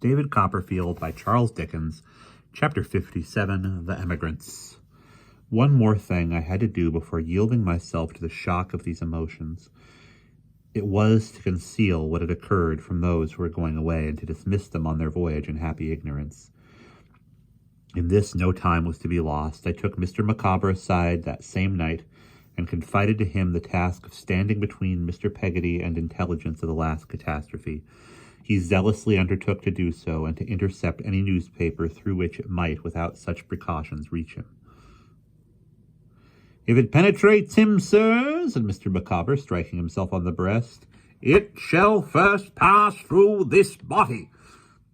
David Copperfield by Charles Dickens, Chapter 57, The Emigrants. One more thing I had to do before yielding myself to the shock of these emotions. It was to conceal what had occurred from those who were going away and to dismiss them on their voyage in happy ignorance. In this no time was to be lost. I took Mr. Micawber aside that same night and confided to him the task of standing between Mr. Peggotty and intelligence of the last catastrophe. He zealously undertook to do so and to intercept any newspaper through which it might, without such precautions, reach him. "If it penetrates him, sir," said Mr. Micawber, striking himself on the breast, "it shall first pass through this body."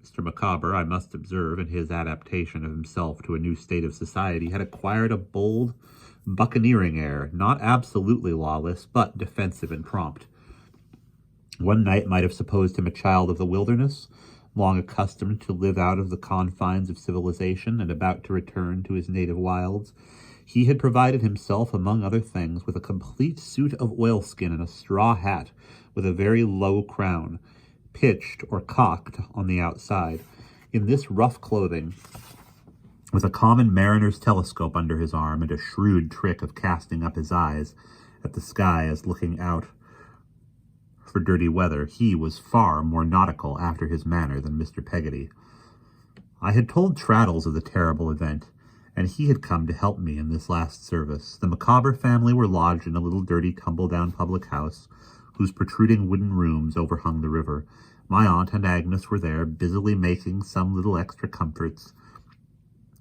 Mr. Micawber, I must observe, in his adaptation of himself to a new state of society, had acquired a bold, buccaneering air, not absolutely lawless, but defensive and prompt. One night might have supposed him a child of the wilderness, long accustomed to live out of the confines of civilization and about to return to his native wilds. He had provided himself, among other things, with a complete suit of oilskin and a straw hat with a very low crown, pitched or cocked on the outside. In this rough clothing, with a common mariner's telescope under his arm and a shrewd trick of casting up his eyes at the sky as looking out for dirty weather, he was far more nautical after his manner than Mr. Peggotty. I had told Traddles of the terrible event, and he had come to help me in this last service. The Micawber family were lodged in a little dirty, tumble-down public house, whose protruding wooden rooms overhung the river. My aunt and Agnes were there, busily making some little extra comforts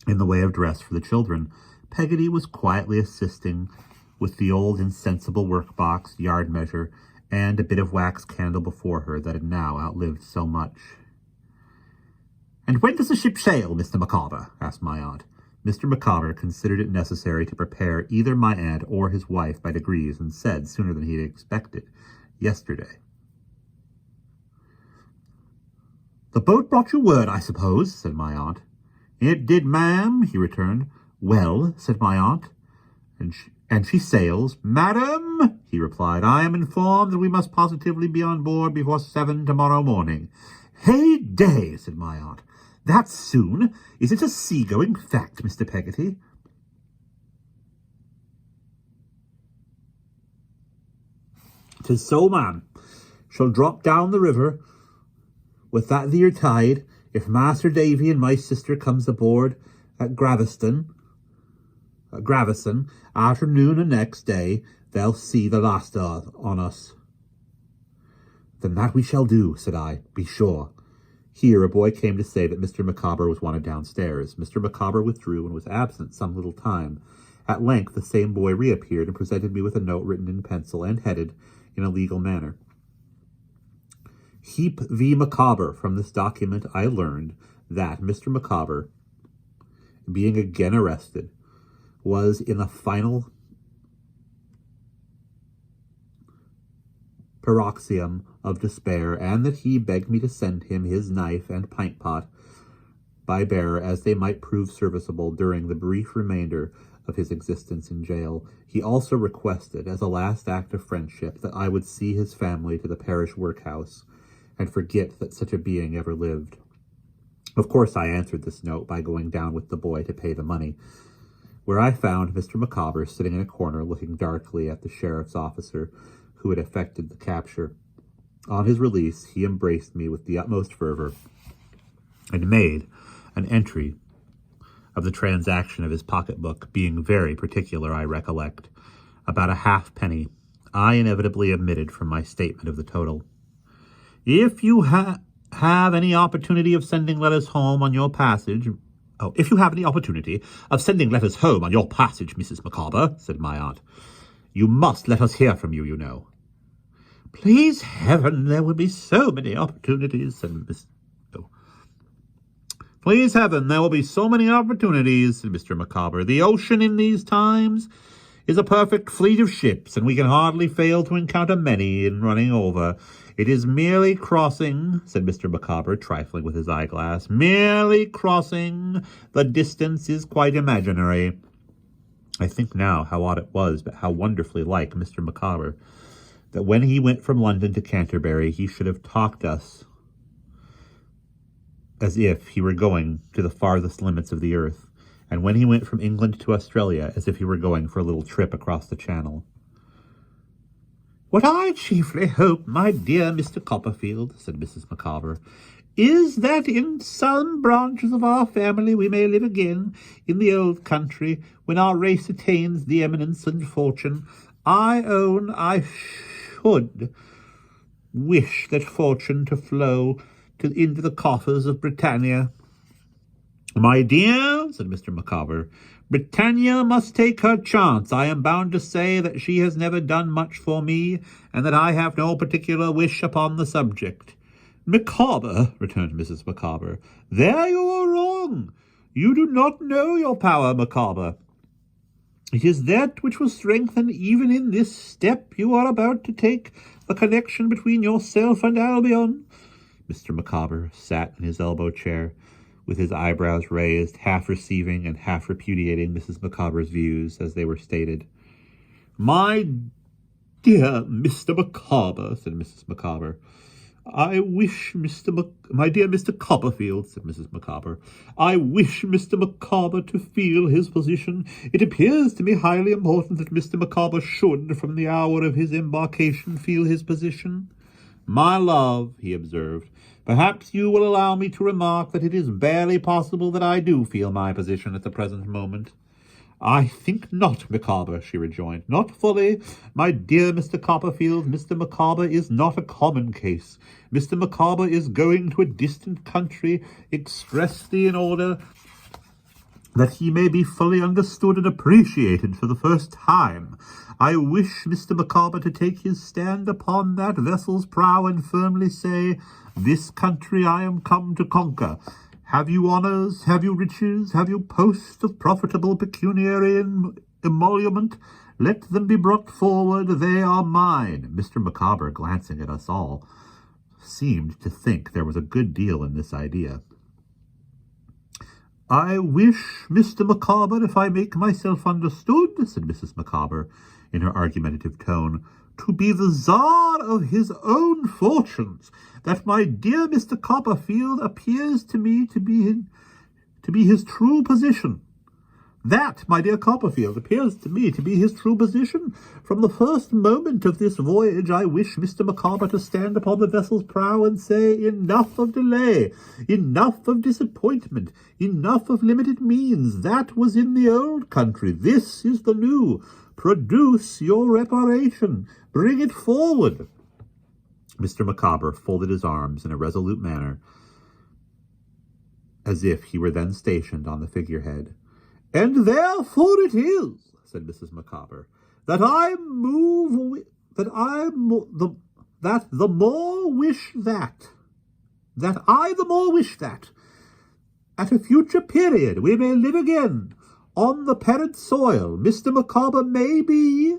in the way of dress for the children. Peggotty was quietly assisting with the old insensible workbox, yard measure, and a bit of wax candle before her that had now outlived so much. "And when does the ship sail, Mr. Micawber?" asked my aunt. Mr. Micawber considered it necessary to prepare either my aunt or his wife by degrees, and said, sooner than he had expected, "Yesterday." "The boat brought you word, I suppose?" said my aunt. "It did, ma'am," he returned. "Well," said my aunt, and she sails?" "Madam," he replied, "I am informed that we must positively be on board before 7 tomorrow morning." "Hey-day," said my aunt. "That soon? Is it a sea-going fact, Mr. Peggotty?" "'Tis so, ma'am. She'll drop down the river with that theer tide. If Master Davy and my sister comes aboard at Graveston, afternoon and next day, they'll see the last on us." "Then that we shall do," said I, "be sure." Here a boy came to say that Mr. Micawber was wanted downstairs. Mr. Micawber withdrew and was absent some little time. At length the same boy reappeared and presented me with a note written in pencil and headed in a legal manner. Heap v. Micawber. From this document I learned that Mr. Micawber, being again arrested, was in the final paroxysm of despair, and that he begged me to send him his knife and pint-pot by bearer, as they might prove serviceable during the brief remainder of his existence in jail. He also requested, as a last act of friendship, that I would see his family to the parish workhouse, and forget that such a being ever lived. Of course I answered this note by going down with the boy to pay the money, where I found Mr. Micawber sitting in a corner looking darkly at the sheriff's officer who had effected the capture. On his release, he embraced me with the utmost fervour, and made an entry of the transaction of his pocket-book, being very particular, I recollect, about a halfpenny. I inevitably omitted from my statement of the total. If you have any opportunity of sending letters home on your passage, Mrs. Micawber, said my aunt, you must let us hear from you, you know. Please heaven, there will be so many opportunities, said Miss... Oh. Please heaven, there will be so many opportunities, said Mr. Micawber. The ocean in these times is a perfect fleet of ships, and we can hardly fail to encounter many in running over. It is merely crossing, said Mr. Micawber, trifling with his eyeglass, merely crossing. The distance is quite imaginary. I think now how odd it was, but how wonderfully like Mr. Micawber, that when he went from London to Canterbury, he should have talked us as if he were going to the farthest limits of the earth, and when he went from England to Australia, as if he were going for a little trip across the Channel. "What I chiefly hope, my dear Mr. Copperfield," said Mrs. Micawber, "is that in some branches of our family we may live again in the old country when our race attains the eminence and fortune. I own I should wish that fortune to flow into the coffers of Britannia." "My dear," said Mr. Micawber, "Britannia must take her chance. I am bound to say that she has never done much for me, and that I have no particular wish upon the subject." "Micawber," returned Mrs. Micawber, "there you are wrong. You do not know your power, Micawber. It is that which will strengthen even in this step you are about to take the connection between yourself and Albion." Mr. Micawber sat in his elbow-chair, with his eyebrows raised, half receiving and half repudiating Mrs. Micawber's views as they were stated. "My dear Mr. Micawber," said Mrs. Micawber, my dear Mr. Copperfield," said Mrs. Micawber, "I wish Mr. Micawber to feel his position. It appears to me highly important that Mr. Micawber should, from the hour of his embarkation, feel his position." "My love," he observed, "perhaps you will allow me to remark that it is barely possible that I do feel my position at the present moment." "I think not, Micawber," she rejoined. "Not fully. My dear Mr. Copperfield, Mr. Micawber is not a common case. Mr. Micawber is going to a distant country expressly in order that he may be fully understood and appreciated for the first time. I wish Mr. Micawber to take his stand upon that vessel's prow and firmly say, 'This country I am come to conquer. Have you honours? Have you riches? Have you posts of profitable pecuniary emolument? Let them be brought forward. They are mine.'" Mr. Micawber, glancing at us all, seemed to think there was a good deal in this idea. "I wish Mr. Micawber, if I make myself understood," said Mrs. Micawber, in her argumentative tone, "to be the czar of his own fortunes. That, my dear Mr. Copperfield, appears to me to be his true position. That, my dear Copperfield, appears to me to be his true position. From the first moment of this voyage, I wish Mr. Micawber to stand upon the vessel's prow and say, 'Enough of delay, enough of disappointment, enough of limited means. That was in the old country. This is the new. Produce your reparation. Bring it forward.'" Mr. Micawber folded his arms in a resolute manner, as if he were then stationed on the figurehead. "And therefore it is," said Mrs. Micawber, "that the more wish that at a future period we may live again on the parent soil. Mr. Micawber may be.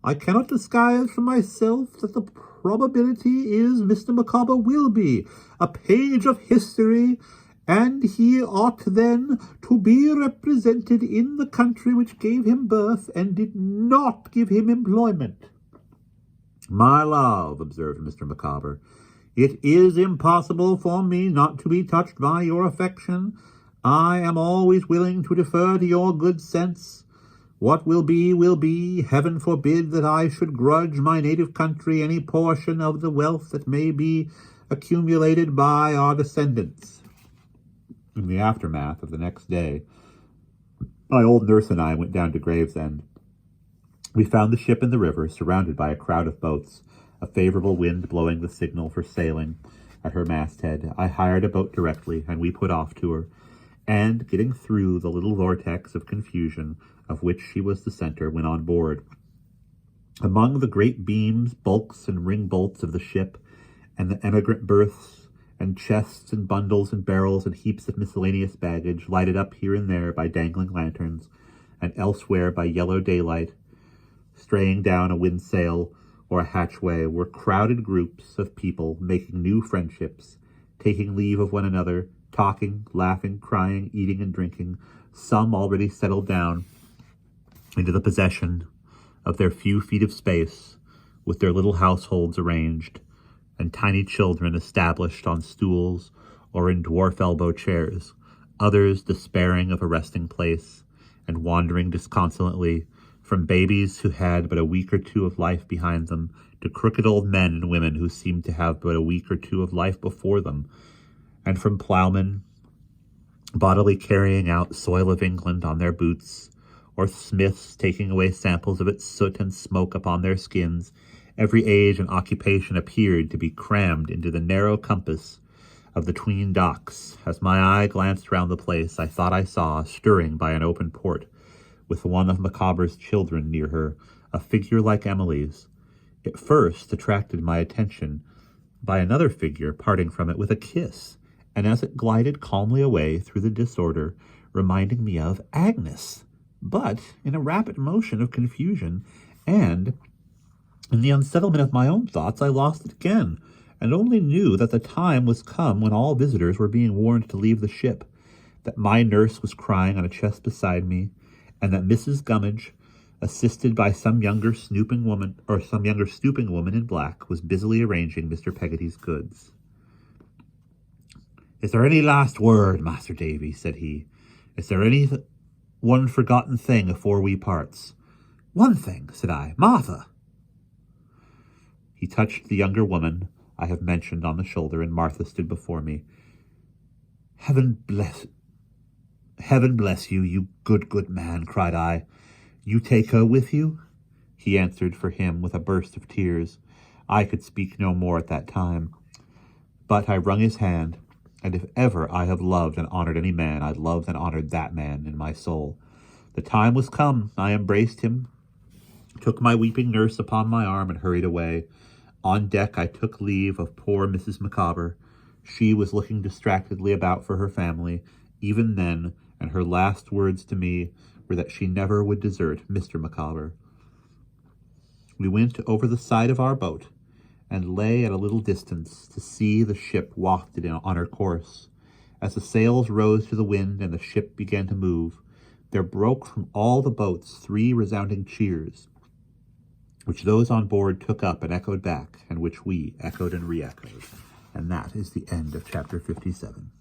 I cannot disguise from myself that the probability is Mr. Micawber will be a page of history, and he ought then to be represented in the country which gave him birth and did not give him employment." "My love," observed Mr. Micawber, "it is impossible for me not to be touched by your affection. I am always willing to defer to your good sense. What will be, will be. Heaven forbid that I should grudge my native country any portion of the wealth that may be accumulated by our descendants." In the aftermath of the next day, my old nurse and I went down to Gravesend. We found the ship in the river, surrounded by a crowd of boats, a favourable wind blowing the signal for sailing at her masthead. I hired a boat directly, and we put off to her, and, getting through the little vortex of confusion of which she was the centre, went on board. Among the great beams, bulks, and ring bolts of the ship, and the emigrant berths, and chests and bundles and barrels and heaps of miscellaneous baggage, lighted up here and there by dangling lanterns, and elsewhere by yellow daylight, straying down a windsail or a hatchway, were crowded groups of people making new friendships, taking leave of one another, talking, laughing, crying, eating and drinking, some already settled down into the possession of their few feet of space, with their little households arranged, and tiny children established on stools or in dwarf elbow chairs, others despairing of a resting place, and wandering disconsolately from babies who had but a week or two of life behind them to crooked old men and women who seemed to have but a week or two of life before them, and from ploughmen bodily carrying out soil of England on their boots, or smiths taking away samples of its soot and smoke upon their skins, every age and occupation appeared to be crammed into the narrow compass of the 'tween docks. As my eye glanced round the place, I thought I saw, stirring by an open port, with one of Micawber's children near her, a figure like Emily's. It first attracted my attention by another figure parting from it with a kiss, and as it glided calmly away through the disorder, reminding me of Agnes, but in a rapid motion of confusion, and in the unsettlement of my own thoughts, I lost it again, and only knew that the time was come when all visitors were being warned to leave the ship, that my nurse was crying on a chest beside me, and that Mrs. Gummidge, assisted by some younger stooping woman in black, was busily arranging Mr. Peggotty's goods. "Is there any last word, Master Davy?" said he. "Is there any one forgotten thing afore we parts?" "One thing," said I. "Martha." He touched the younger woman I have mentioned on the shoulder, and Martha stood before me. Heaven bless you, you good man," cried I. "You take her with you?" He answered for him with a burst of tears. I could speak no more at that time, but I wrung his hand, and if ever I have loved and honored any man, I loved and honored that man in my soul. The time was come. I embraced him, took my weeping nurse upon my arm, and hurried away. On deck I took leave of poor Mrs. Micawber. She was looking distractedly about for her family, even then, and her last words to me were that she never would desert Mr. Micawber. We went over the side of our boat, and lay at a little distance to see the ship wafted on her course. As the sails rose to the wind and the ship began to move, there broke from all the boats 3 resounding cheers, which those on board took up and echoed back, and which we echoed and re-echoed. And that is the end of chapter 57.